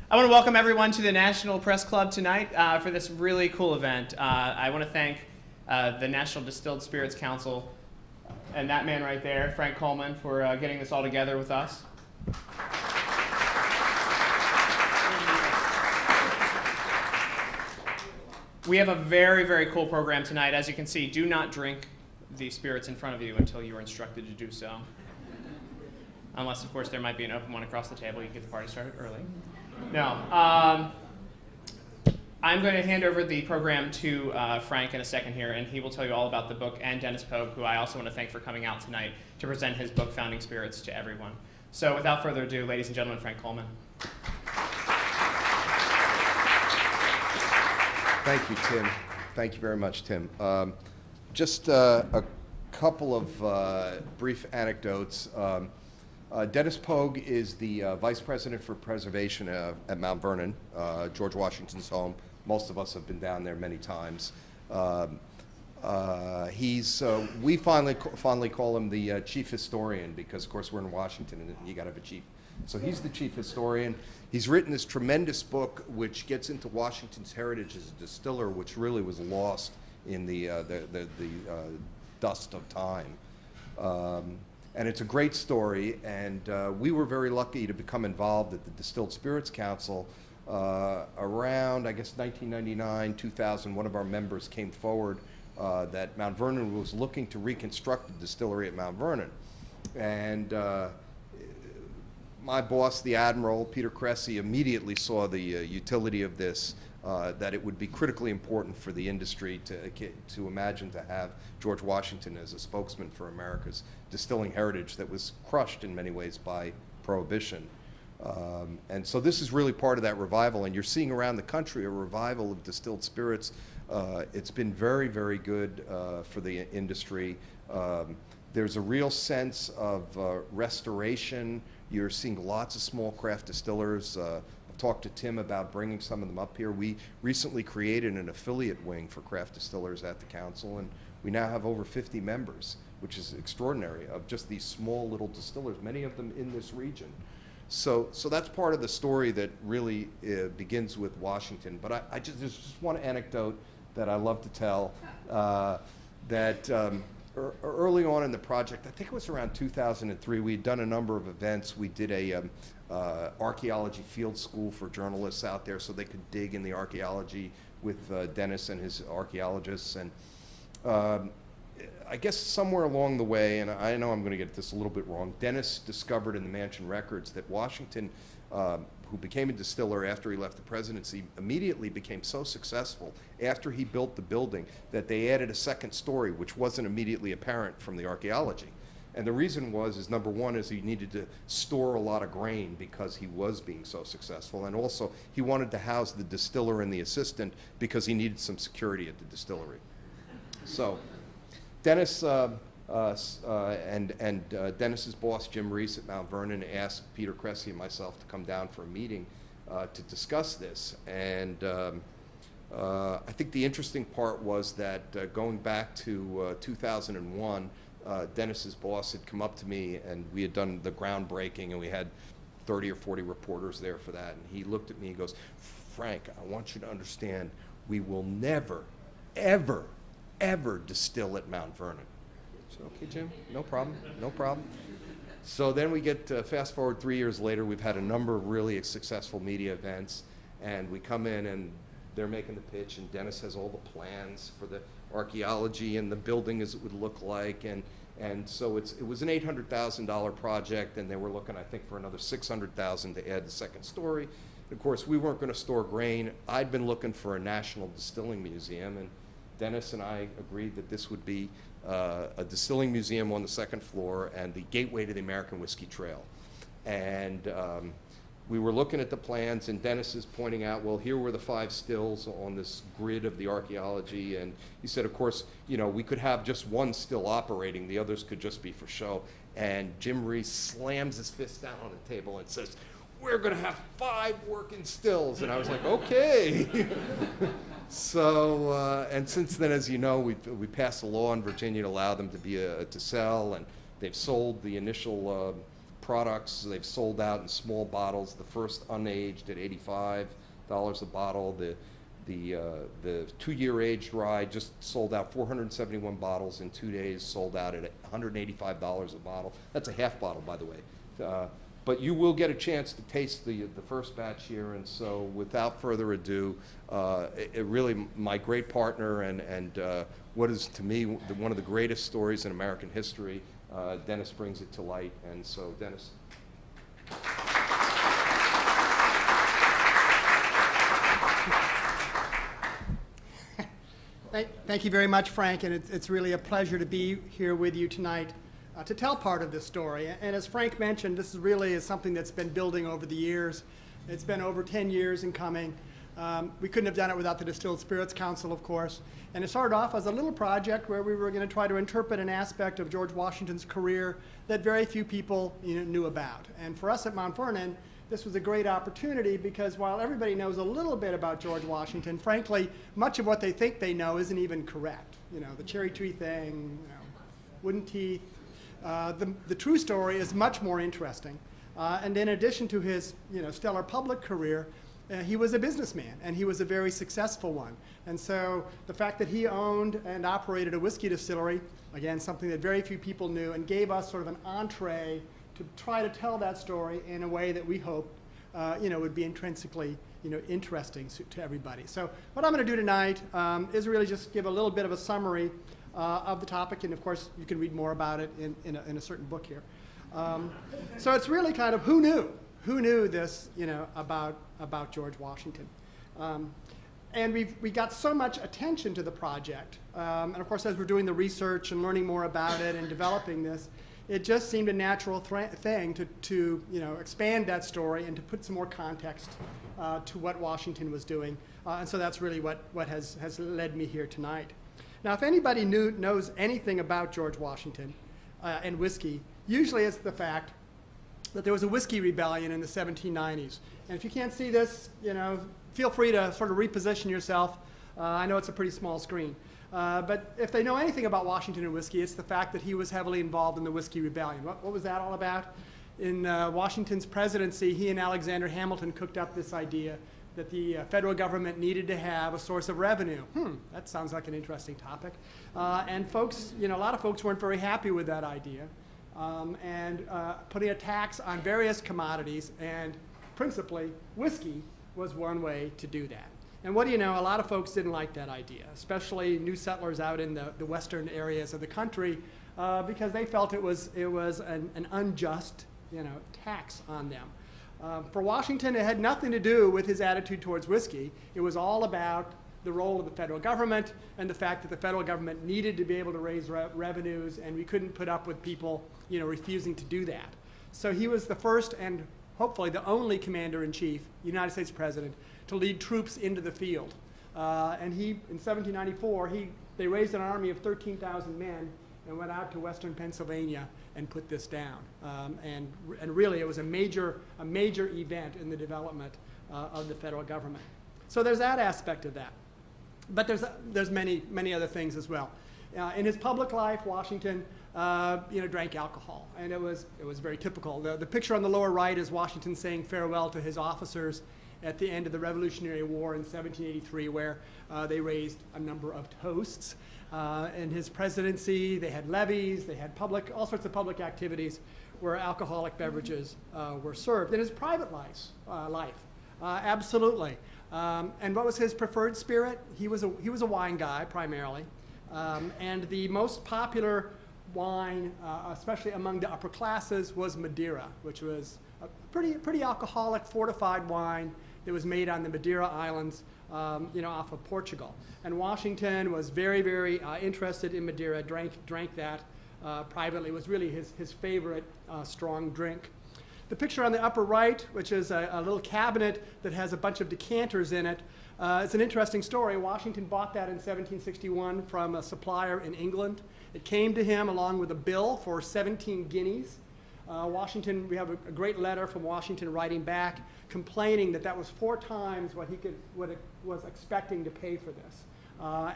I want to welcome everyone to the National Press Club tonight for this really cool event. I want to thank the National Distilled Spirits Council and that man right there, Frank Coleman, for getting this all together with us. We have a very, very cool program tonight. As you can see, do not drink the spirits in front of you until you are instructed to do so. Unless, of course, there might be an open one across the table. You can get the party started early. No. I'm going to hand over the program to Frank in a second here, and he will tell you all about the book, and Dennis Pogue, who I also want to thank for coming out tonight to present his book, Founding Spirits, to everyone. So without further ado, ladies and gentlemen, Frank Coleman. Thank you, Tim. Thank you very much, Tim. Just a couple of brief anecdotes. Dennis Pogue is the Vice President for Preservation at Mount Vernon, George Washington's home. Most of us have been down there many times. We fondly call him the Chief Historian because, of course, we're in Washington and you got to have a chief. So he's the Chief Historian. He's written this tremendous book which gets into Washington's heritage as a distiller, which really was lost in the dust of time. And it's a great story, and we were very lucky to become involved at the Distilled Spirits Council around, I guess, 1999, 2000. One of our members came forward that Mount Vernon was looking to reconstruct the distillery at Mount Vernon. And my boss, the Admiral, Peter Cressy, immediately saw the utility of this, that it would be critically important for the industry to imagine to have George Washington as a spokesman for America's distilling heritage that was crushed in many ways by Prohibition. And so this is really part of that revival, and you're seeing around the country a revival of distilled spirits. It's been very, very good for the industry. There's a real sense of restoration. You're seeing lots of small craft distillers. I've talked to Tim about bringing some of them up here. We recently created an affiliate wing for craft distillers at the council, and we now have over 50 members, which is extraordinary, of just these small little distillers, many of them in this region. So that's part of the story that really begins with Washington. But there's just one anecdote that I love to tell, that early on in the project, I think it was around 2003, we had done a number of events. We did a archaeology field school for journalists out there so they could dig in the archaeology with Dennis and his archaeologists. And I guess somewhere along the way, and I know I'm going to get this a little bit wrong, Dennis discovered in the Mansion records that Washington, who became a distiller after he left the presidency, immediately became so successful after he built the building that they added a second story, which wasn't immediately apparent from the archaeology. And the reason is number one is he needed to store a lot of grain because he was being so successful, and also he wanted to house the distiller and the assistant because he needed some security at the distillery. So Dennis Dennis's boss, Jim Reese at Mount Vernon, asked Peter Cressy and myself to come down for a meeting to discuss this. And I think the interesting part was that going back to 2001, Dennis's boss had come up to me, and we had done the groundbreaking, and we had 30 or 40 reporters there for that. And he looked at me and goes, "Frank, I want you to understand, we will never, ever, ever distill at Mount Vernon." I said, "Okay, Jim, no problem, no problem." So then we get fast forward 3 years later, we've had a number of really successful media events, and we come in and they're making the pitch, and Dennis has all the plans for the archaeology and the building as it would look like, and so it was an $800,000 project, and they were looking, I think, for another $600,000 to add the second story. Of course, we weren't going to store grain. I'd been looking for a national distilling museum, and Dennis and I agreed that this would be a distilling museum on the second floor and the gateway to the American Whiskey Trail. And we were looking at the plans, and Dennis is pointing out, well, here were the 5 stills on this grid of the archaeology. And he said, of course, we could have just one still operating. The others could just be for show. And Jim Reese slams his fist down on the table and says, "We're going to have 5 working stills." And I was like, okay. So, and since then, as you know, we passed a law in Virginia to allow them to sell, and they've sold the initial products. They've sold out in small bottles. The first unaged at $85 a bottle. The 2-year aged rye just sold out 471 bottles in 2 days, sold out at $185 a bottle. That's a half bottle, by the way. But you will get a chance to taste the first batch here, and so without further ado, really my great partner and what is to me one of the greatest stories in American history, Dennis brings it to light, and so Dennis. Thank you very much, Frank, and it's really a pleasure to be here with you tonight to tell part of this story. And as Frank mentioned, this really is something that's been building over the years. It's been over 10 years in coming. We couldn't have done it without the Distilled Spirits Council, of course. And it started off as a little project where we were going to try to interpret an aspect of George Washington's career that very few people knew about. And for us at Mount Vernon, this was a great opportunity because while everybody knows a little bit about George Washington, frankly, much of what they think they know isn't even correct. The cherry tree thing, wooden teeth. The true story is much more interesting. And in addition to his stellar public career, he was a businessman, and he was a very successful one. And so the fact that he owned and operated a whiskey distillery, again, something that very few people knew, and gave us sort of an entree to try to tell that story in a way that we hoped would be intrinsically interesting to everybody. So what I'm going to do tonight is really just give a little bit of a summary of the topic, and of course you can read more about it in a certain book here. So it's really kind of who knew this about George Washington. And we got so much attention to the project, and of course as we're doing the research and learning more about it and developing this, it just seemed a natural thing to expand that story and to put some more context to what Washington was doing. And so that's really what has led me here tonight. Now, if anybody knows anything about George Washington and whiskey, usually it's the fact that there was a whiskey rebellion in the 1790s. And if you can't see this, feel free to sort of reposition yourself. I know it's a pretty small screen. But if they know anything about Washington and whiskey, it's the fact that he was heavily involved in the Whiskey Rebellion. What was that all about? In Washington's presidency, he and Alexander Hamilton cooked up this idea that the federal government needed to have a source of revenue. That sounds like an interesting topic. And folks, a lot of folks weren't very happy with that idea. And putting a tax on various commodities, and principally whiskey, was one way to do that. And what do you know, a lot of folks didn't like that idea, especially new settlers out in the western areas of the country, because they felt it was an unjust tax on them. For Washington, it had nothing to do with his attitude towards whiskey. It was all about the role of the federal government and the fact that the federal government needed to be able to raise revenues, and we couldn't put up with people refusing to do that. So he was the first and hopefully the only commander-in-chief, United States president, to lead troops into the field. And he, in 1794, they raised an army of 13,000 men and went out to western Pennsylvania and put this down. And really, it was a major event in the development of the federal government. So there's that aspect of that. But there's many other things as well. In his public life, Washington drank alcohol, and it was very typical. The picture on the lower right is Washington saying farewell to his officers at the end of the Revolutionary War in 1783, where they raised a number of toasts. In his presidency, they had levees, they had all sorts of public activities where alcoholic beverages were served. In his private life, absolutely. And what was his preferred spirit? He was a wine guy primarily, and the most popular wine, especially among the upper classes, was Madeira, which was a pretty alcoholic fortified wine that was made on the Madeira Islands, off of Portugal. And Washington was very interested in Madeira, drank that privately. It was really his favorite strong drink. The picture on the upper right, which is a little cabinet that has a bunch of decanters in it, it's an interesting story. Washington bought that in 1761 from a supplier in England. It came to him along with a bill for 17 guineas. We have a great letter from Washington writing back, complaining that was 4 times what he was expecting to pay for this.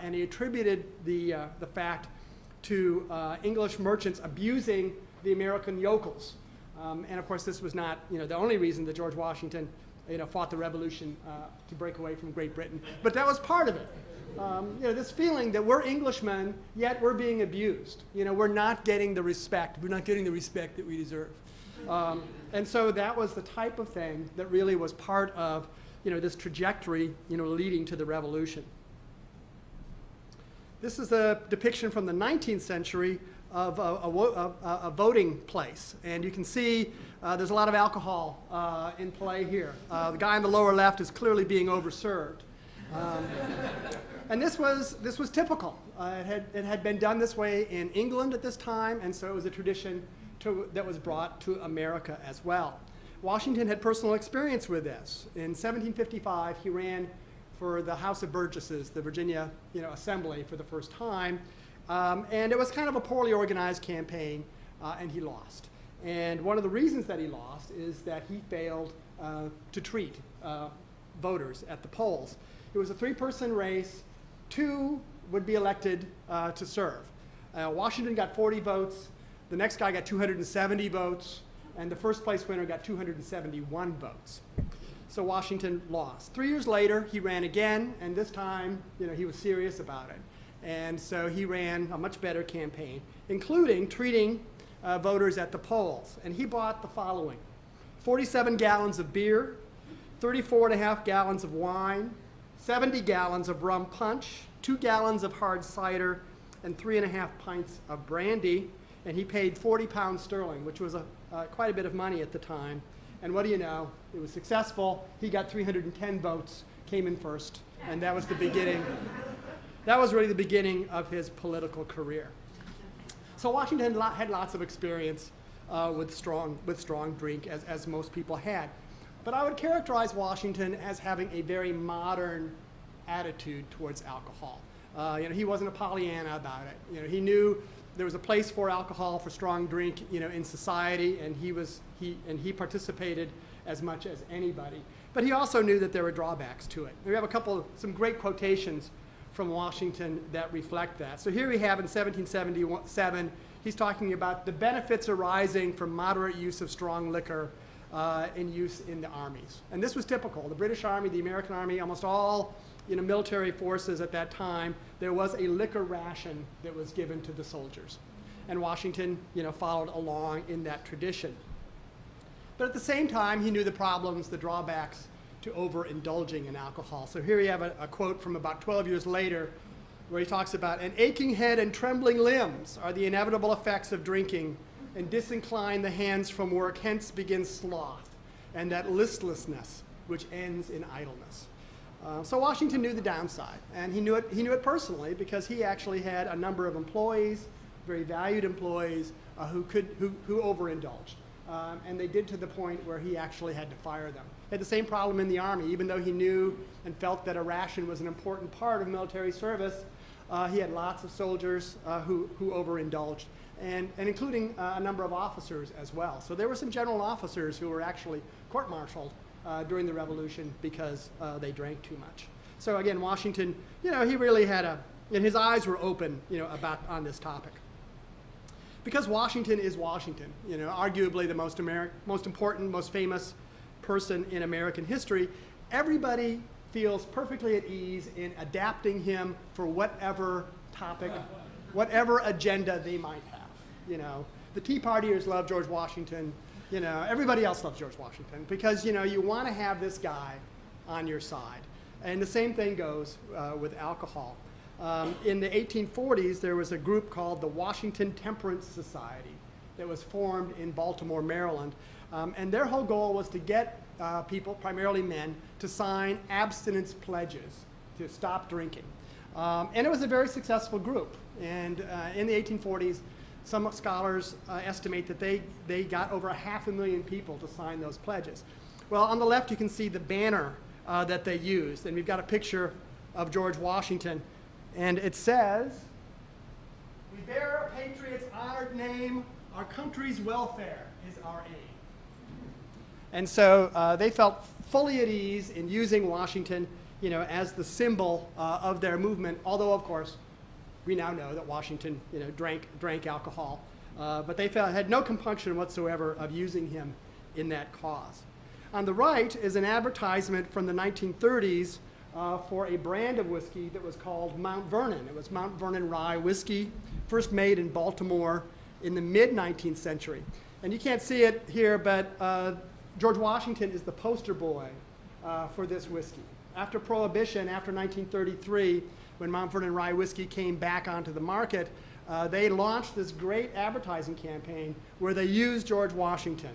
And he attributed the fact to English merchants abusing the American yokels. And of course, this was not, the only reason that George Washington, fought the Revolution to break away from Great Britain. But that was part of it. This feeling that we're Englishmen, yet we're being abused. We're not getting the respect. We're not getting the respect that we deserve. And so that was the type of thing that really was part of, this trajectory, leading to the Revolution. This is a depiction from the 19th century of a voting place. And you can see there's a lot of alcohol in play here. The guy on the lower left is clearly being overserved. And this was typical. It had been done this way in England at this time, and so it was a tradition that was brought to America as well. Washington had personal experience with this. In 1755, he ran for the House of Burgesses, the Virginia Assembly, for the first time. And it was kind of a poorly organized campaign, and he lost. And one of the reasons that he lost is that he failed to treat voters at the polls. It was a three-person race. 2 would be elected to serve. Washington got 40 votes. The next guy got 270 votes. And the first place winner got 271 votes. So Washington lost. 3 years later, he ran again, and this time, he was serious about it. And so he ran a much better campaign, including treating voters at the polls. And he bought the following: 47 gallons of beer, 34.5 gallons of wine, 70 gallons of rum punch, 2 gallons of hard cider, and 3.5 pints of brandy. And he paid 40 pounds sterling, which was quite a bit of money at the time. And what do you know? It was successful. He got 310 votes, came in first, and that was the beginning. That was really the beginning of his political career. So Washington had lots of experience with strong drink, as most people had. But I would characterize Washington as having a very modern attitude towards alcohol. He wasn't a Pollyanna about it. He knew there was a place for alcohol, for strong drink, in society, and he participated as much as anybody. But he also knew that there were drawbacks to it. We have some great quotations from Washington that reflect that. So here we have in 1777, he's talking about the benefits arising from moderate use of strong liquor in use in the armies. And this was typical. The British Army, the American Army, almost all military forces at that time, there was a liquor ration that was given to the soldiers. And Washington followed along in that tradition. But at the same time, he knew the problems, the drawbacks to overindulging in alcohol. So here we have a quote from about 12 years later where he talks about, "An aching head and trembling limbs are the inevitable effects of drinking, and disincline the hands from work, hence begins sloth, and that listlessness which ends in idleness." So Washington knew the downside, and he knew it personally because he actually had a number of employees, very valued employees, who overindulged. And they did to the point where he actually had to fire them. He had the same problem in the Army. Even though he knew and felt that a ration was an important part of military service, he had lots of soldiers who overindulged, and including a number of officers as well. So there were some general officers who were actually court-martialed during the Revolution because they drank too much. So again, Washington, he really had his eyes were open, on this topic. Because Washington is Washington, arguably the most important, most famous person in American history, everybody feels perfectly at ease in adapting him for whatever topic, whatever agenda they might have. The Tea Partiers love George Washington. Everybody else loves George Washington because, you want to have this guy on your side. And the same thing goes with alcohol. In the 1840s, there was a group called the Washington Temperance Society that was formed in Baltimore, Maryland. And their whole goal was to get people, primarily men, to sign abstinence pledges to stop drinking. And it was a very successful group. And in the 1840s, some scholars estimate that they got over 500,000 people to sign those pledges. Well, on the left, you can see the banner that they used. And we've got a picture of George Washington. And it says, "We bear a patriot's honored name. Our country's welfare is our aim." And so they felt fully at ease in using Washington, as the symbol of their movement. Although, of course, we now know that Washington, drank alcohol But they had no compunction whatsoever of using him in that cause. On the right is an advertisement from the 1930s for a brand of whiskey that was called Mount Vernon. It was Mount Vernon rye whiskey, first made in Baltimore in the mid-19th century. And you can't see it here, but George Washington is the poster boy for this whiskey. After Prohibition, after 1933, when Mount Vernon rye whiskey came back onto the market, they launched this great advertising campaign where they used George Washington.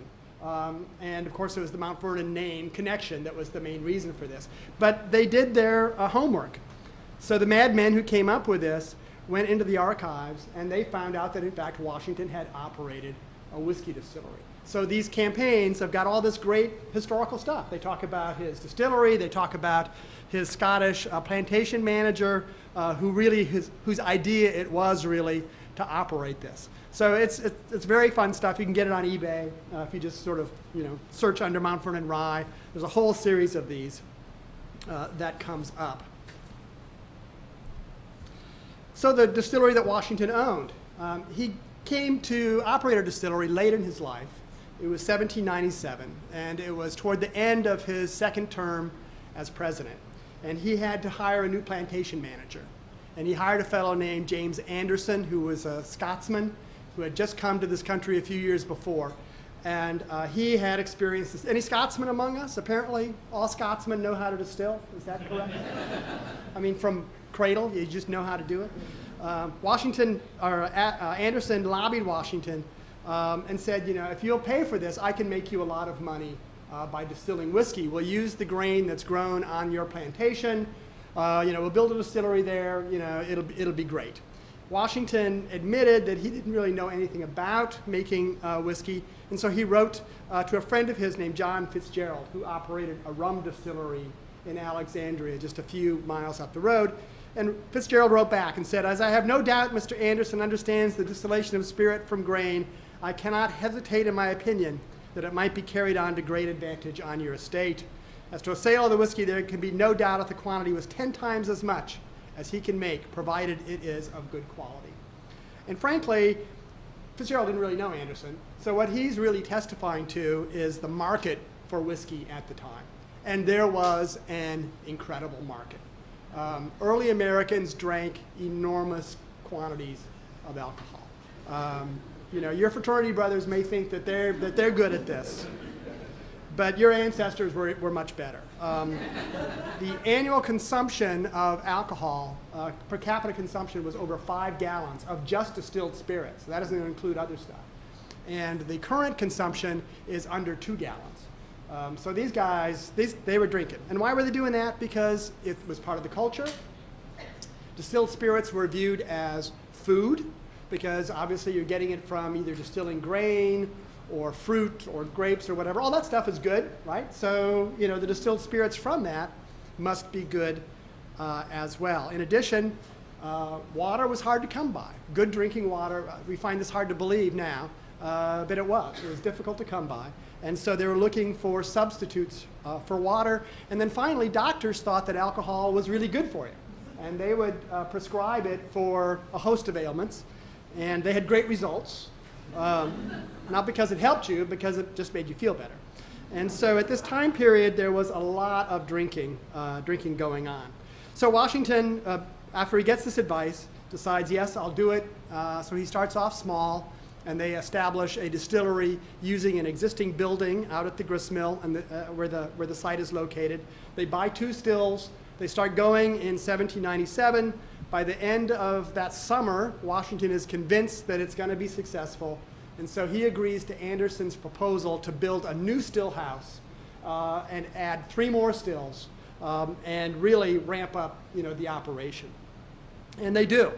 And of course, it was the Mount Vernon name connection that was the main reason for this. But they did their homework. So the madmen who came up with this went into the archives, and they found out that, in fact, Washington had operated a whiskey distillery. So these campaigns have got all this great historical stuff. They talk about his distillery. They talk about his Scottish plantation manager, whose idea it was really to operate this. So it's very fun stuff. You can get it on eBay if you just sort of search under Mount Vernon rye. There's a whole series of these that comes up. So the distillery that Washington owned, he came to operate a distillery late in his life. It was 1797, and it was toward the end of his second term as president. And he had to hire a new plantation manager. And he hired a fellow named James Anderson, who was a Scotsman who had just come to this country a few years before. And he had experiences. Any Scotsmen among us? Apparently, all Scotsmen know how to distill. Is that correct? I mean, from cradle, you just know how to do it. Anderson lobbied Washington and said, if you'll pay for this, I can make you a lot of money by distilling whiskey. We'll use the grain that's grown on your plantation. We'll build a distillery there. It'll be great. Washington admitted that he didn't really know anything about making whiskey, and so he wrote to a friend of his named John Fitzgerald, who operated a rum distillery in Alexandria, just a few miles up the road. And Fitzgerald wrote back and said, "As I have no doubt Mr. Anderson understands the distillation of spirit from grain, I cannot hesitate in my opinion that it might be carried on to great advantage on your estate. As to a sale of the whiskey, there can be no doubt if the quantity was 10 times as much as he can make, provided it is of good quality." And frankly, Fitzgerald didn't really know Anderson. So what he's really testifying to is the market for whiskey at the time. And there was an incredible market. Early Americans drank enormous quantities of alcohol. Your fraternity brothers may think that they're good at this, but your ancestors were much better. The annual consumption of alcohol, per capita consumption, was over 5 gallons of just distilled spirits. That doesn't include other stuff. And the current consumption is under 2 gallons. So these guys, they were drinking. And why were they doing that? Because it was part of the culture. Distilled spirits were viewed as food, because obviously you're getting it from either distilling grain or fruit or grapes or whatever. All that stuff is good, right? So, the distilled spirits from that must be good as well. In addition, water was hard to come by. Good drinking water, we find this hard to believe now, but it was difficult to come by. And so they were looking for substitutes for water. And then finally, doctors thought that alcohol was really good for you. And they would prescribe it for a host of ailments. And they had great results. Not because it helped you, because it just made you feel better. And so at this time period, there was a lot of drinking going on. So Washington, after he gets this advice, decides, yes, I'll do it. So he starts off small, and they establish a distillery using an existing building out at the grist mill, and where the site is located. They buy 2 stills. They start going in 1797. By the end of that summer, Washington is convinced that it's going to be successful, and so he agrees to Anderson's proposal to build a new still house and add 3 more stills and really ramp up, the operation. And they do.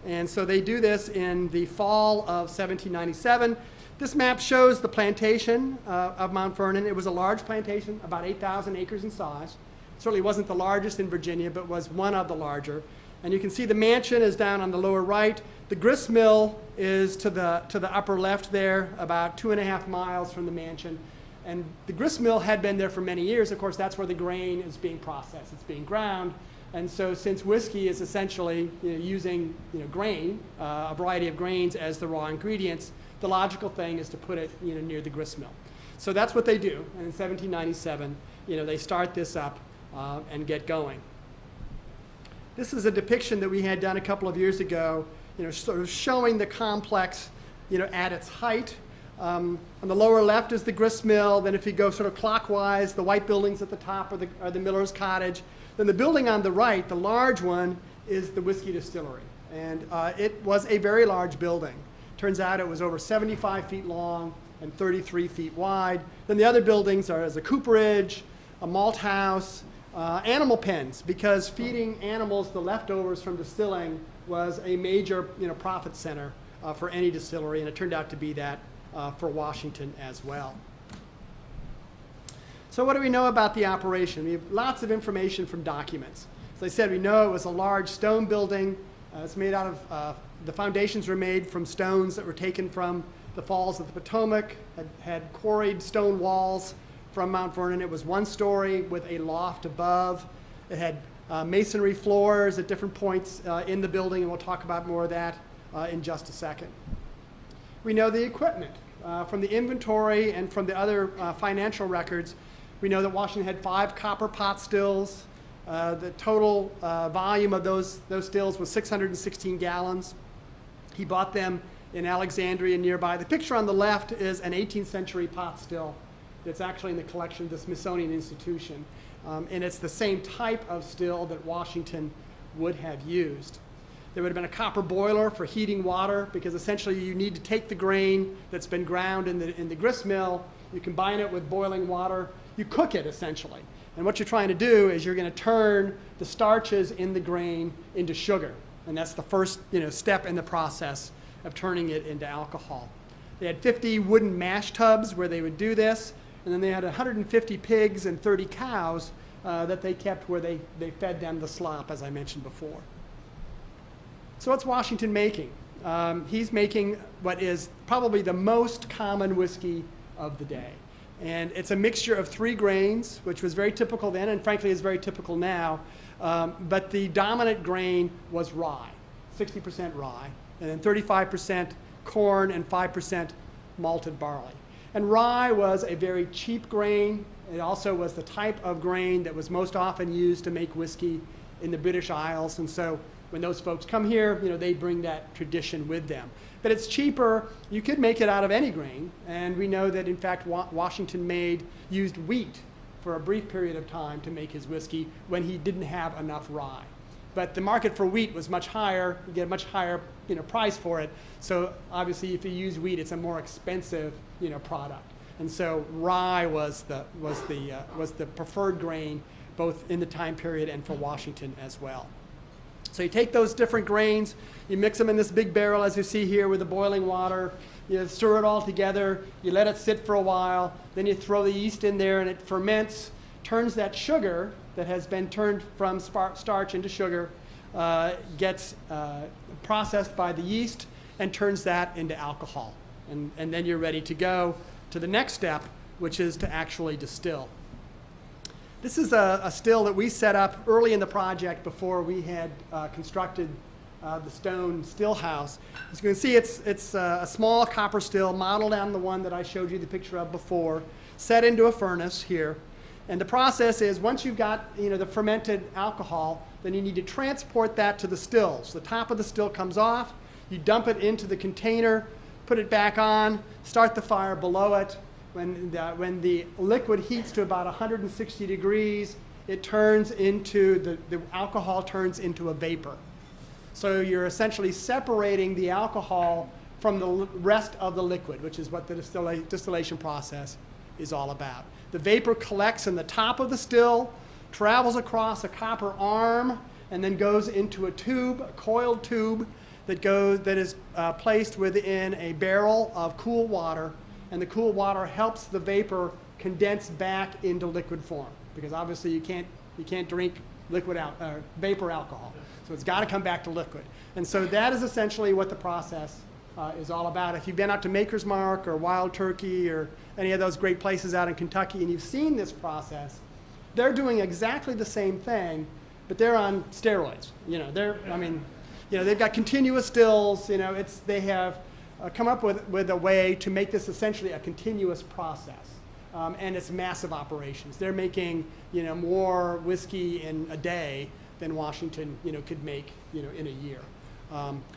And so they do this in the fall of 1797. This map shows the plantation of Mount Vernon. It was a large plantation, about 8,000 acres in size. Certainly wasn't the largest in Virginia, but was one of the larger. And you can see the mansion is down on the lower right. The grist mill is to the upper left there, about 2.5 miles from the mansion. And the grist mill had been there for many years. Of course, that's where the grain is being processed. It's being ground. And so since whiskey is essentially using grain, a variety of grains as the raw ingredients, the logical thing is to put it near the grist mill. So that's what they do. And in 1797, they start this up and get going. This is a depiction that we had done a couple of years ago, sort of showing the complex, at its height. On the lower left is the grist mill. Then if you go sort of clockwise, the white buildings at the top are the miller's cottage. Then the building on the right, the large one, is the whiskey distillery. And it was a very large building. Turns out it was over 75 feet long and 33 feet wide. Then the other buildings are as a cooperage, a malt house, animal pens, because feeding animals the leftovers from distilling was a major profit center for any distillery, and it turned out to be that for Washington as well. So what do we know about the operation? We have lots of information from documents. As I said, we know it was a large stone building. It's made out of, the foundations were made from stones that were taken from the falls of the Potomac, had quarried stone walls from Mount Vernon. It was one story with a loft above. It had masonry floors at different points in the building, and we'll talk about more of that in just a second. We know the equipment. From the inventory and from the other financial records, we know that Washington had 5 copper pot stills. The total volume of those stills was 616 gallons. He bought them in Alexandria nearby. The picture on the left is an 18th century pot still that's actually in the collection of the Smithsonian Institution. And it's the same type of still that Washington would have used. There would have been a copper boiler for heating water, because essentially you need to take the grain that's been ground in the grist mill, you combine it with boiling water, you cook it essentially. And what you're trying to do is you're going to turn the starches in the grain into sugar. And that's the first step in the process of turning it into alcohol. They had 50 wooden mash tubs where they would do this, and then they had 150 pigs and 30 cows that they kept where they fed them the slop, as I mentioned before. So what's Washington making? He's making what is probably the most common whiskey of the day. And it's a mixture of 3 grains, which was very typical then, and frankly is very typical now. But the dominant grain was rye, 60% rye, and then 35% corn and 5% malted barley. And rye was a very cheap grain. It also was the type of grain that was most often used to make whiskey in the British Isles. And so when those folks come here, they bring that tradition with them. But it's cheaper. You could make it out of any grain. And we know that, in fact, Washington used wheat for a brief period of time to make his whiskey when he didn't have enough rye. But the market for wheat was much higher. You get a much higher price for it. So obviously, if you use wheat, it's a more expensive product. And so rye was the preferred grain, both in the time period and for Washington as well. So you take those different grains, you mix them in this big barrel, as you see here, with the boiling water. You stir it all together. You let it sit for a while. Then you throw the yeast in there, and it ferments, turns that sugar that has been turned from starch into sugar, gets processed by the yeast, and turns that into alcohol. And then you're ready to go to the next step, which is to actually distill. This is a still that we set up early in the project before we had constructed the stone still house. As you can see, it's a small copper still modeled on the one that I showed you the picture of before, set into a furnace here. And the process is, once you've got the fermented alcohol, then you need to transport that to the stills. The top of the still comes off, you dump it into the container, put it back on, start the fire below it. When the liquid heats to about 160 degrees, it turns into, the alcohol turns into a vapor. So you're essentially separating the alcohol from the rest of the liquid, which is what the distillation process is all about. The vapor collects in the top of the still, travels across a copper arm, and then goes into a tube, a coiled tube, that is placed within a barrel of cool water. And the cool water helps the vapor condense back into liquid form, because obviously you can't drink vapor alcohol. So it's got to come back to liquid. And so that is essentially what the process is all about. If you've been out to Maker's Mark or Wild Turkey or any of those great places out in Kentucky and you've seen this process, they're doing exactly the same thing, but they're on steroids. They've got continuous stills. They have come up with a way to make this essentially a continuous process. And it's massive operations. They're making, more whiskey in a day than Washington, could make, in a year.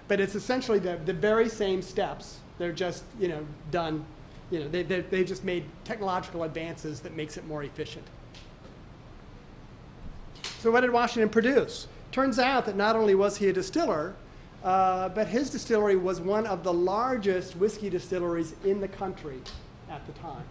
But it's essentially the very same steps. They're just, done. They've just made technological advances that makes it more efficient. So what did Washington produce? Turns out that not only was he a distiller, but his distillery was one of the largest whiskey distilleries in the country at the time.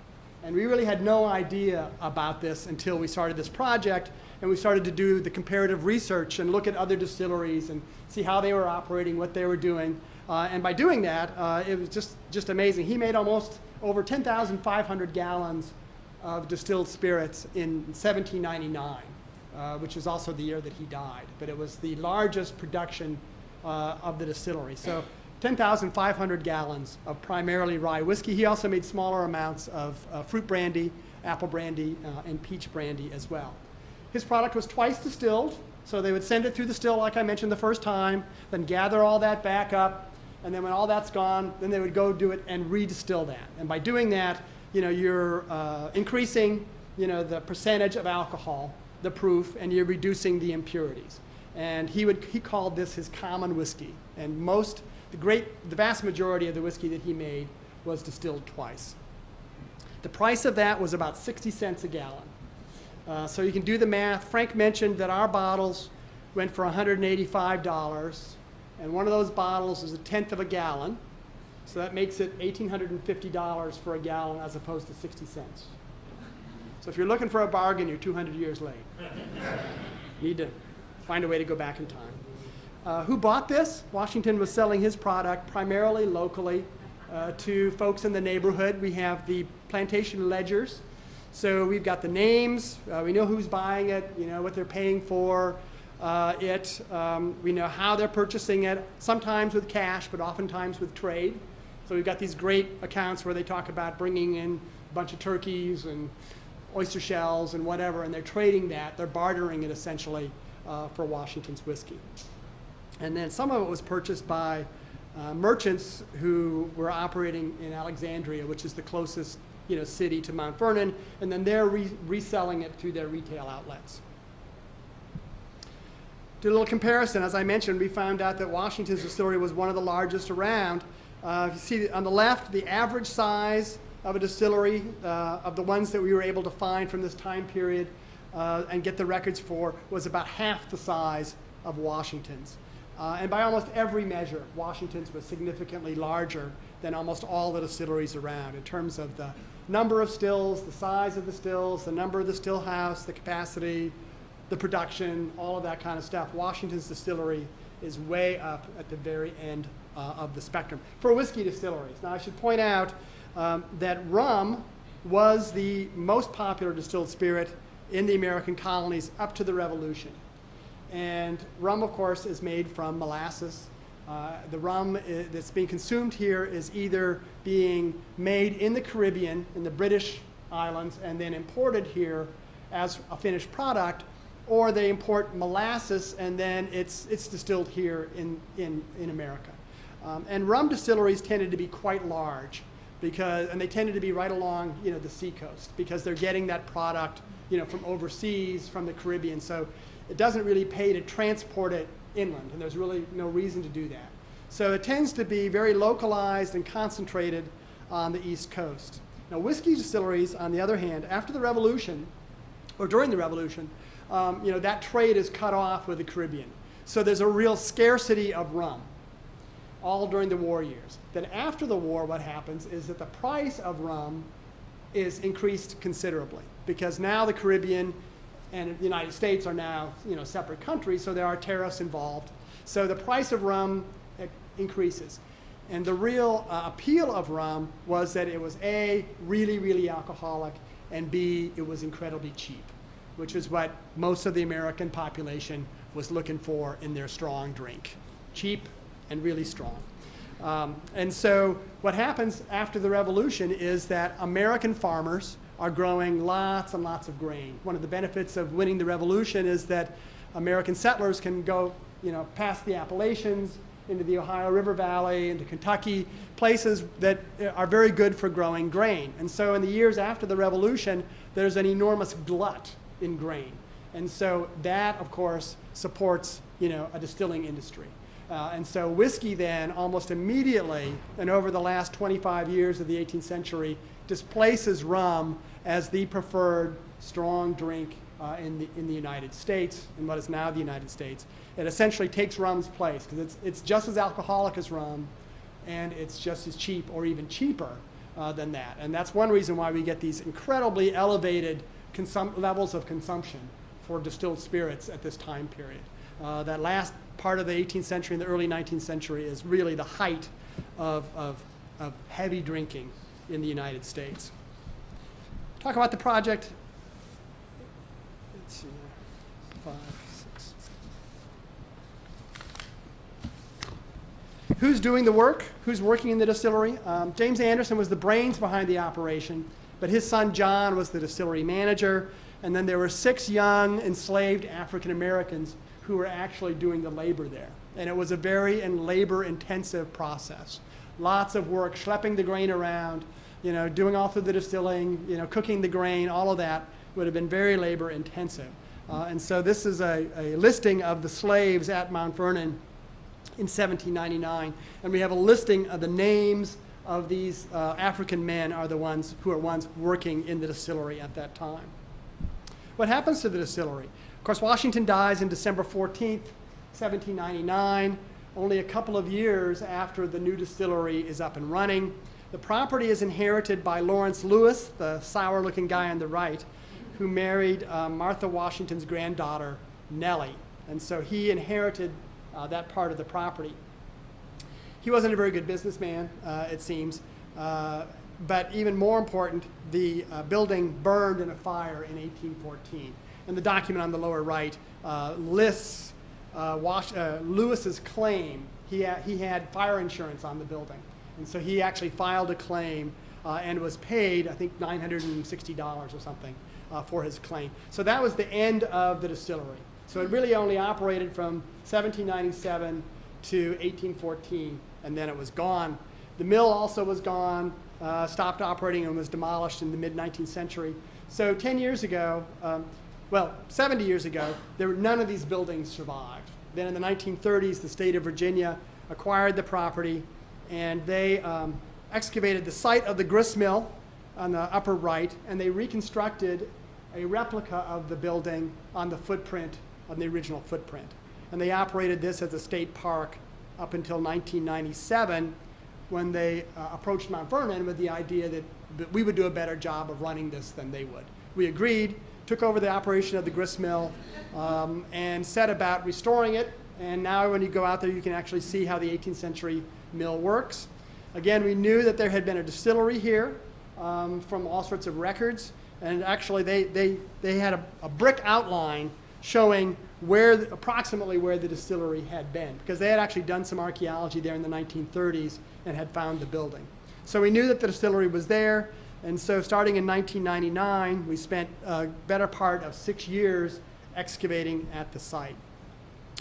And we really had no idea about this until we started this project, and we started to do the comparative research and look at other distilleries and see how they were operating, what they were doing. And by doing that, it was just amazing. He made almost over 10,500 gallons of distilled spirits in 1799, which is also the year that he died. But it was the largest production of the distillery. So 10,500 gallons of primarily rye whiskey. He also made smaller amounts of fruit brandy, apple brandy, and peach brandy as well. His product was twice distilled, so they would send it through the still, like I mentioned the first time, then gather all that back up, and then when all that's gone, then they would go do it and redistill that. And by doing that, you're increasing, the percentage of alcohol, the proof, and you're reducing the impurities. And he called this his common whiskey. And the vast majority of the whiskey that he made was distilled twice. The price of that was about 60 cents a gallon. So you can do the math. Frank mentioned that our bottles went for $185, and one of those bottles is 1/10 of a gallon. So that makes it $1,850 for a gallon as opposed to 60 cents. So if you're looking for a bargain, you're 200 years late. You need to find a way to go back in time. Who bought this? Washington was selling his product primarily locally to folks in the neighborhood. We have the plantation ledgers. So we've got the names. We know who's buying it, what they're paying for it. We know how they're purchasing it, sometimes with cash, but oftentimes with trade. So we've got these great accounts where they talk about bringing in a bunch of turkeys and oyster shells and whatever, and they're trading that. They're bartering it essentially for Washington's whiskey. And then some of it was purchased by merchants who were operating in Alexandria, which is the closest city to Mount Vernon, and then they're reselling it through their retail outlets. Do a little comparison. As I mentioned, we found out that Washington's distillery was one of the largest around. You see on the left, the average size of a distillery, of the ones that we were able to find from this time period and get the records for, was about half the size of Washington's. And by almost every measure, Washington's was significantly larger than almost all the distilleries around in terms of the number of stills, the size of the stills, the number of the still house, the capacity, the production, all of that kind of stuff. Washington's distillery is way up at the very end of the spectrum for whiskey distilleries. Now I should point out that rum was the most popular distilled spirit in the American colonies up to the Revolution. And rum, of course, is made from molasses. The rum that's being consumed here is either being made in the Caribbean, in the British Islands, and then imported here as a finished product, or they import molasses and then it's distilled here in America. And rum distilleries tended to be quite large and they tended to be right along the seacoast because they're getting that product from overseas, from the Caribbean. So it doesn't really pay to transport it inland, and there's really no reason to do that. So it tends to be very localized and concentrated on the East Coast. Now, whiskey distilleries, on the other hand, after the Revolution, or during the Revolution, that trade is cut off with the Caribbean. So there's a real scarcity of rum, all during the war years. Then after the war, what happens is that the price of rum is increased considerably because now the Caribbean and the United States are now separate countries, so there are tariffs involved. So the price of rum increases. And the real appeal of rum was that it was A, really, really alcoholic, and B, it was incredibly cheap, which is what most of the American population was looking for in their strong drink. Cheap and really strong. And so what happens after the Revolution is that American farmers are growing lots and lots of grain. One of the benefits of winning the Revolution is that American settlers can go past the Appalachians into the Ohio River Valley, into Kentucky, places that are very good for growing grain. And so in the years after the Revolution, there's an enormous glut in grain. And so that, of course, supports, a distilling industry. And so whiskey then, almost immediately, and over the last 25 years of the 18th century, displaces rum as the preferred strong drink in the United States, in what is now the United States. It essentially takes rum's place, because it's just as alcoholic as rum, and it's just as cheap or even cheaper than that. And that's one reason why we get these incredibly elevated levels of consumption for distilled spirits at this time period. That last part of the 18th century and the early 19th century is really the height of heavy drinking in the United States. Talk about the project. Let's see, 5, 6. Who's doing the work? Who's working in the distillery? James Anderson was the brains behind the operation, but his son John was the distillery manager. And then there were 6 young enslaved African Americans who were actually doing the labor there. And it was a very labor-intensive process. Lots of work, schlepping the grain around, doing all through the distilling, cooking the grain, all of that would have been very labor-intensive. And so this is a listing of the slaves at Mount Vernon in 1799. And we have a listing of the names of these African men are the ones who are working in the distillery at that time. What happens to the distillery? Of course, Washington dies on December 14th, 1799, only a couple of years after the new distillery is up and running. The property is inherited by Lawrence Lewis, the sour-looking guy on the right, who married Martha Washington's granddaughter, Nellie. And so he inherited that part of the property. He wasn't a very good businessman, it seems. But even more important, the building burned in a fire in 1814. And the document on the lower right lists Lewis's claim. He had fire insurance on the building. And so he actually filed a claim and was paid, I think, $960 or something for his claim. So that was the end of the distillery. So it really only operated from 1797 to 1814, and then it was gone. The mill also was gone, stopped operating, and was demolished in the mid-19th century. So 10 years ago, 70 years ago, none of these buildings survived. Then in the 1930s, the state of Virginia acquired the property, and they excavated the site of the grist mill on the upper right, and they reconstructed a replica of the building on the footprint, on the original footprint. And they operated this as a state park up until 1997, when they approached Mount Vernon with the idea that we would do a better job of running this than they would. We agreed, took over the operation of the grist mill, and set about restoring it. And now when you go out there, you can actually see how the 18th century mill works. Again, we knew that there had been a distillery here from all sorts of records. And actually, they had a brick outline showing approximately where the distillery had been, because they had actually done some archaeology there in the 1930s and had found the building. So we knew that the distillery was there, and so starting in 1999, we spent a better part of 6 years excavating at the site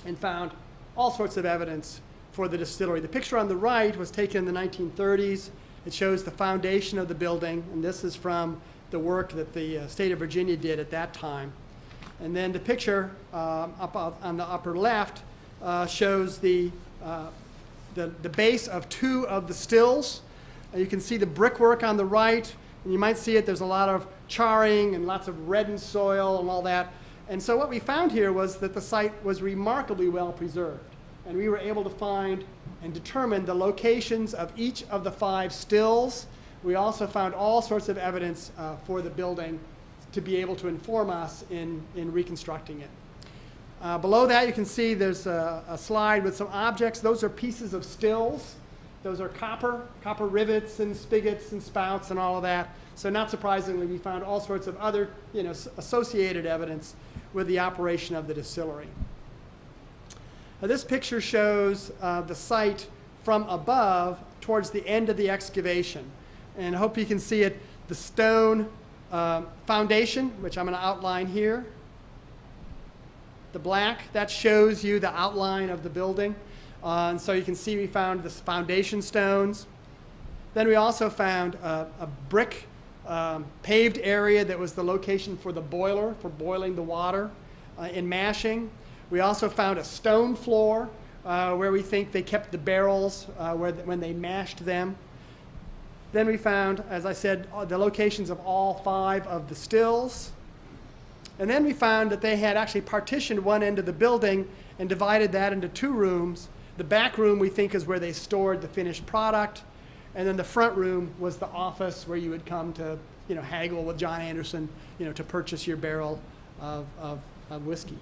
and found all sorts of evidence for the distillery. The picture on the right was taken in the 1930s. It shows the foundation of the building, and this is from the work that the state of Virginia did at that time. And then the picture up on the upper left shows the base of 2 of the stills. You can see the brickwork on the right, and you might see it. There's a lot of charring and lots of reddened soil and all that. And so what we found here was that the site was remarkably well preserved. And we were able to find and determine the locations of each of the 5 stills. We also found all sorts of evidence for the building to be able to inform us in reconstructing it. Below that, you can see there's a slide with some objects. Those are pieces of stills. Those are copper rivets and spigots and spouts and all of that. So not surprisingly, we found all sorts of other associated evidence with the operation of the distillery. Now, this picture shows the site from above towards the end of the excavation. And I hope you can see it. The stone foundation, which I'm going to outline here. The black, that shows you the outline of the building. And so you can see we found the foundation stones. Then we also found a brick paved area that was the location for the boiler for boiling the water in mashing. We also found a stone floor where we think they kept the barrels when they mashed them. Then we found, as I said, the locations of all 5 of the stills. And then we found that they had actually partitioned one end of the building and divided that into 2 rooms. The back room, we think, is where they stored the finished product. And then the front room was the office where you would come to, haggle with John Anderson, to purchase your barrel of whiskey.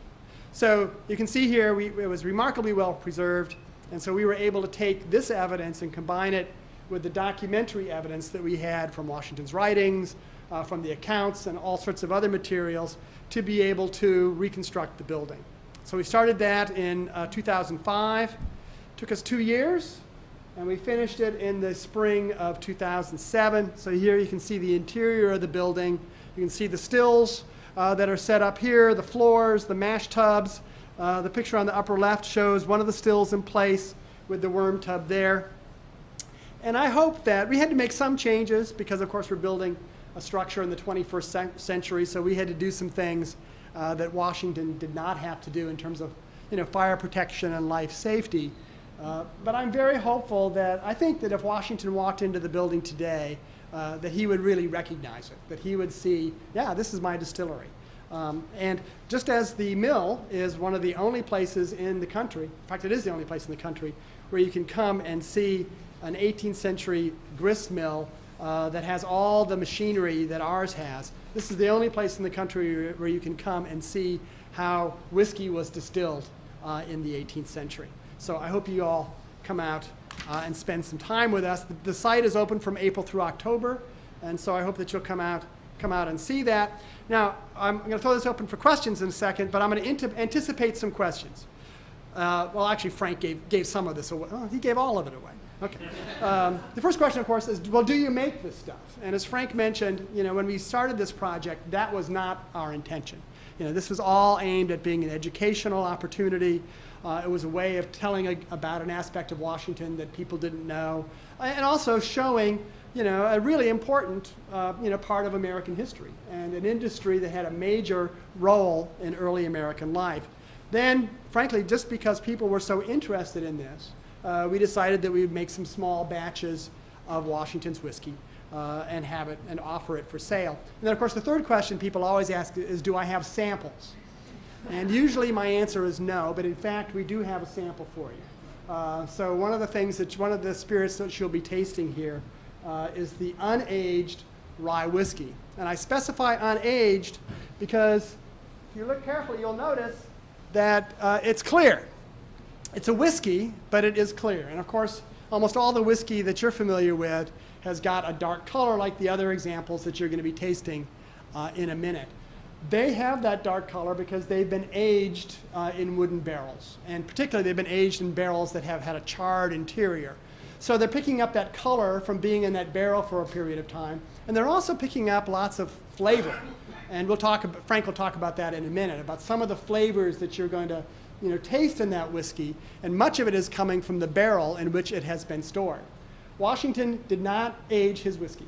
So you can see here, it was remarkably well preserved. And so we were able to take this evidence and combine it with the documentary evidence that we had from Washington's writings, from the accounts, and all sorts of other materials to be able to reconstruct the building. So we started that in 2005. Took us 2 years, and we finished it in the spring of 2007. So here you can see the interior of the building. You can see the stills that are set up here, the floors, the mash tubs. The picture on the upper left shows one of the stills in place with the worm tub there. And I hope that we had to make some changes because, of course, we're building a structure in the 21st century, so we had to do some things that Washington did not have to do in terms of fire protection and life safety. But I'm very hopeful that I think that if Washington walked into the building today, that he would really recognize it, that he would see, yeah, this is my distillery. And just as the mill is one of the only places in the country, in fact, it is the only place in the country, where you can come and see an 18th century grist mill that has all the machinery that ours has. This is the only place in the country where you can come and see how whiskey was distilled in the 18th century. So I hope you all come out and spend some time with us. The site is open from April through October, and so I hope that you'll come out and see that. Now, I'm going to throw this open for questions in a second, but I'm going to anticipate some questions. Well, actually, Frank gave some of this away. Oh, he gave all of it away. Okay. The first question, of course, is, well, do you make this stuff? And as Frank mentioned, when we started this project, that was not our intention. This was all aimed at being an educational opportunity. It was a way of telling about an aspect of Washington that people didn't know, and also showing, a really important, part of American history and an industry that had a major role in early American life. Then, frankly, just because people were so interested in this, we decided that we would make some small batches of Washington's whiskey and have it and offer it for sale. And then, of course, the third question people always ask is, do I have samples? And usually my answer is no, but in fact, we do have a sample for you. So one of the spirits that you'll be tasting here is the unaged rye whiskey. And I specify unaged because if you look carefully, you'll notice that it's clear. It's a whiskey, but it is clear. And of course, almost all the whiskey that you're familiar with has got a dark color like the other examples that you're going to be tasting in a minute. They have that dark color because they've been aged in wooden barrels. And particularly, they've been aged in barrels that have had a charred interior. So they're picking up that color from being in that barrel for a period of time. And they're also picking up lots of flavor. And Frank will talk about that in a minute, about some of the flavors that you're going to taste in that whiskey. And much of it is coming from the barrel in which it has been stored. Washington did not age his whiskey.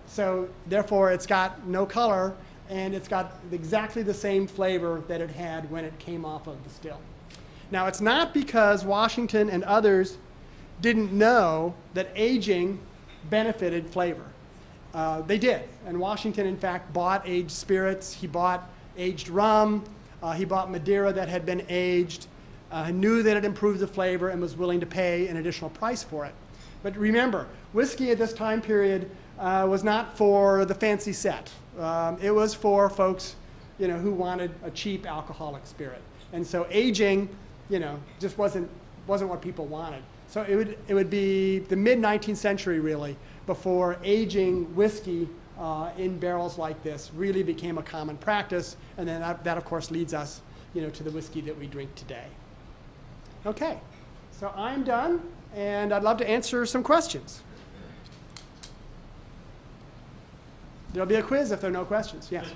So therefore, it's got no color, and it's got exactly the same flavor that it had when it came off of the still. Now, it's not because Washington and others didn't know that aging benefited flavor. They did. And Washington, in fact, bought aged spirits. He bought aged rum. He bought Madeira that had been aged, knew that it improved the flavor, and was willing to pay an additional price for it. But remember, whiskey at this time period was not for the fancy set. It was for folks, who wanted a cheap alcoholic spirit. And so aging, just wasn't what people wanted. So it would be the mid-19th century, really, before aging whiskey in barrels like this really became a common practice. And then that of course, leads us, to the whiskey that we drink today. Okay, so I'm done, and I'd love to answer some questions. There'll be a quiz if there are no questions. Yes.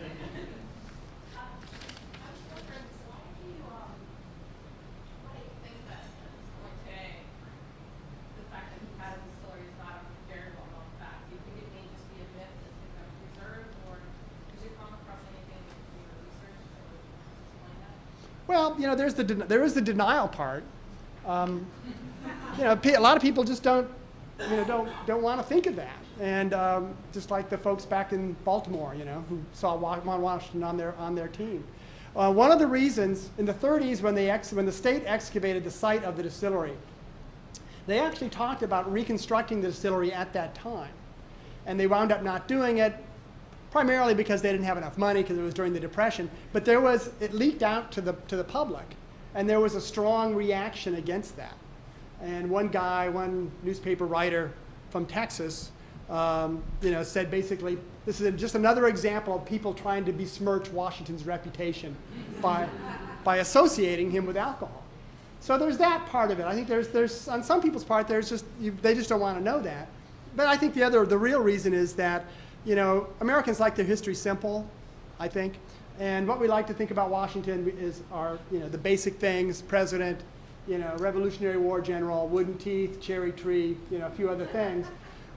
Well, you know, there is the denial part. You know, a lot of people just don't want to think of that. And just like the folks back in Baltimore, you know, who saw Washington on their team. One of the reasons in the 30s when the state excavated the site of the distillery, they actually talked about reconstructing the distillery at that time. And they wound up not doing it, primarily because they didn't have enough money because it was during the Depression. But it leaked out to the public, and there was a strong reaction against that. And one newspaper writer from Texas, you know, said basically, this is just another example of people trying to besmirch Washington's reputation by associating him with alcohol. So there's that part of it. I think there's on some people's part, they just don't want to know that. But I think the real reason is that, you know, Americans like their history simple, I think. And what we like to think about Washington is the basic things: president, you know, Revolutionary War general, wooden teeth, cherry tree, you know, a few other things.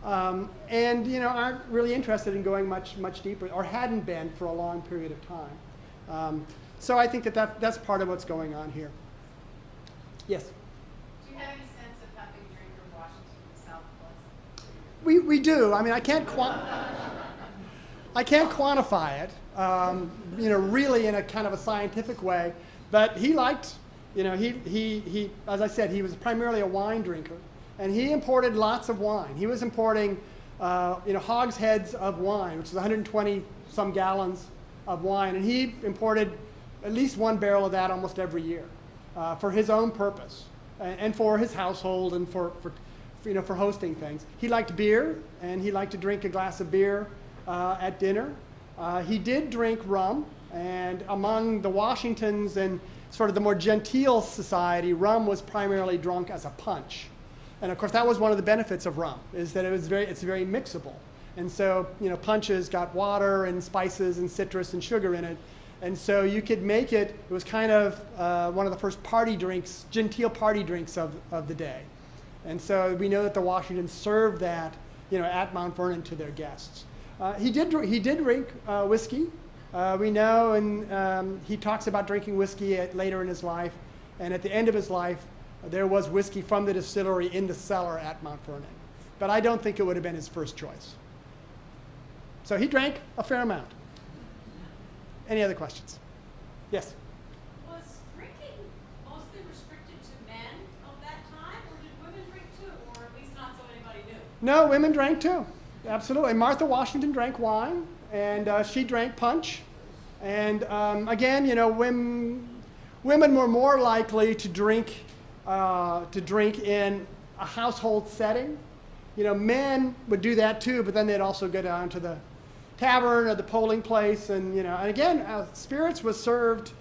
And, you know, aren't really interested in going much deeper, or hadn't been for a long period of time. So I think that's part of what's going on here. Yes? Do you have any sense of how big drink of Washington the South was? We do. I mean, I can't quantify it, you know, really in a kind of a scientific way. But he liked, you know, he as I said, he was primarily a wine drinker, and he imported lots of wine. He was importing, you know, hogsheads of wine, which is 120 some gallons of wine, and he imported at least 1 barrel of that almost every year. For his own purpose, and for his household, and for hosting things. He liked beer, and he liked to drink a glass of beer at dinner. He did drink rum, and among the Washingtons and sort of the more genteel society, rum was primarily drunk as a punch. And of course, that was one of the benefits of rum, is that it's very mixable. And so, you know, punches got water and spices and citrus and sugar in it. And so you could make it was kind of one of the first party drinks, genteel party drinks of the day. And so we know that the Washingtons served that, you know, at Mount Vernon to their guests. He did drink whiskey. We know, and he talks about drinking whiskey later in his life. And at the end of his life, there was whiskey from the distillery in the cellar at Mount Vernon. But I don't think it would have been his first choice. So he drank a fair amount. Any other questions? Yes? Was drinking mostly restricted to men of that time, or did women drink too, or at least not so anybody knew? No, women drank too. Absolutely. Martha Washington drank wine, and she drank punch. And again, you know, women were more likely to drink in a household setting. You know, men would do that too, but then they'd also go down to the tavern or the polling place, and you know, and again, spirits was served,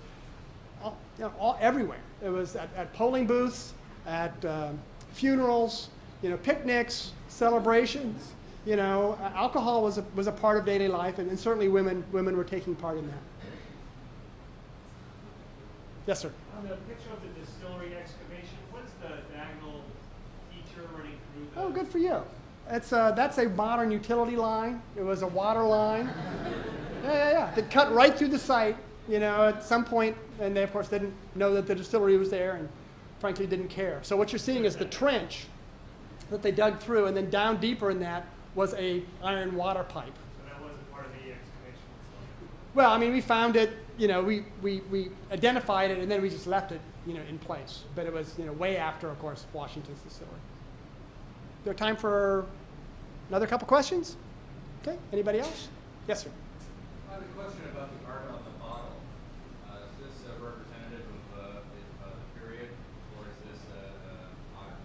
everywhere. It was at polling booths, at funerals, you know, picnics, celebrations. You know, alcohol was a part of daily life, and certainly women were taking part in that. Yes, sir. On the picture of the distillery excavation, what's the diagonal feature running through the... Oh, good for you. That's a modern utility line. It was a water line. Yeah. It cut right through the site, you know, at some point, and they, of course, didn't know that the distillery was there and, frankly, didn't care. So what you're seeing is the trench that they dug through, and then down deeper in that was a iron water pipe. So that wasn't part of the excavation itself? Well, I mean, we found it, you know, we identified it, and then we just left it, you know, in place. But it was, you know, way after, of course, Washington's distillery. Is there time for another couple questions? Okay, anybody else? Yes, sir. I have a question about the art on the bottle. Is this representative of the period, or is this modern?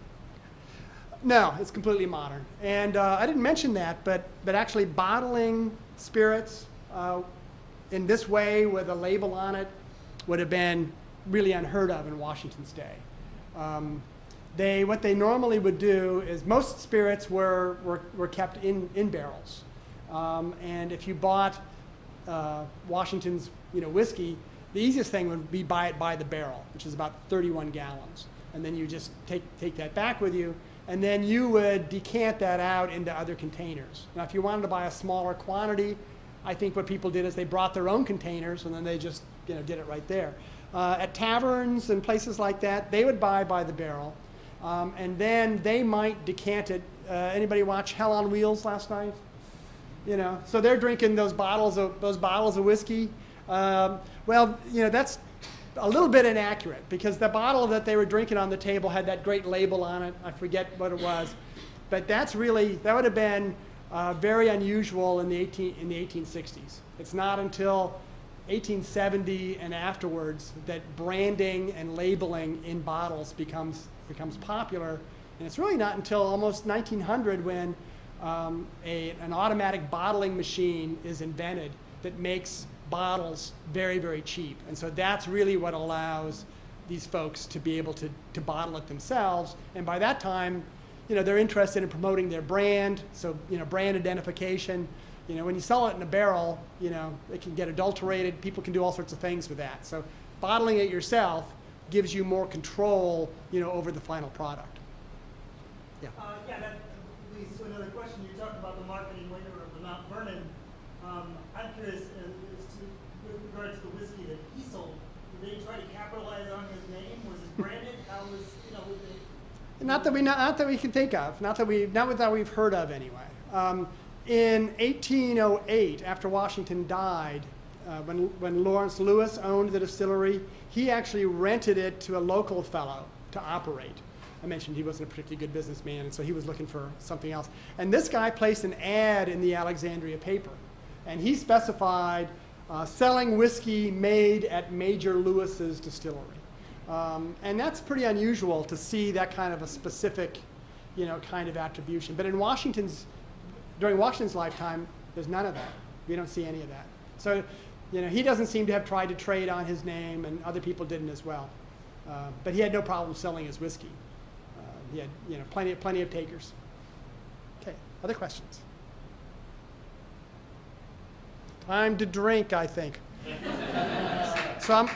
No, it's completely modern. And I didn't mention that, but actually bottling spirits in this way with a label on it would have been really unheard of in Washington's day. What they normally would do is most spirits were kept in barrels. And if you bought Washington's, you know, whiskey, the easiest thing would be buy it by the barrel, which is about 31 gallons. And then you just take that back with you, and then you would decant that out into other containers. Now, if you wanted to buy a smaller quantity, I think what people did is they brought their own containers, and then they just, you know, did it right there. At taverns and places like that, they would buy by the barrel. And then they might decant it. Anybody watch Hell on Wheels last night? You know, so they're drinking those bottles of whiskey. Well, you know, that's a little bit inaccurate because the bottle that they were drinking on the table had that great label on it. I forget what it was, but that would have been very unusual in the 1860s. It's not until 1870 and afterwards that branding and labeling in bottles becomes popular, and it's really not until almost 1900 when an automatic bottling machine is invented that makes bottles very, very cheap. And so that's really what allows these folks to be able to bottle it themselves. And by that time, you know, they're interested in promoting their brand. So, you know, brand identification. You know, when you sell it in a barrel, you know, it can get adulterated. People can do all sorts of things with that. So bottling it yourself gives you more control, you know, over the final product. Yeah. Yeah, that leads to another question. You talked about the marketing later of the Mount Vernon. I'm curious with regards to the whiskey that he sold. Did they try to capitalize on his name? Was it branded? How was, you know, would they? Not that we can think of. Not that we've heard of anyway. In 1808, after Washington died, when Lawrence Lewis owned the distillery, he actually rented it to a local fellow to operate. I mentioned he wasn't a particularly good businessman, and so he was looking for something else. And this guy placed an ad in the Alexandria paper, and he specified selling whiskey made at Major Lewis's distillery. And that's pretty unusual to see that kind of a specific, you know, kind of attribution. But during Washington's lifetime, there's none of that. We don't see any of that. So, you know, he doesn't seem to have tried to trade on his name, and other people didn't as well. But he had no problem selling his whiskey. He had, you know, plenty of takers. Okay, other questions? Time to drink, I think. So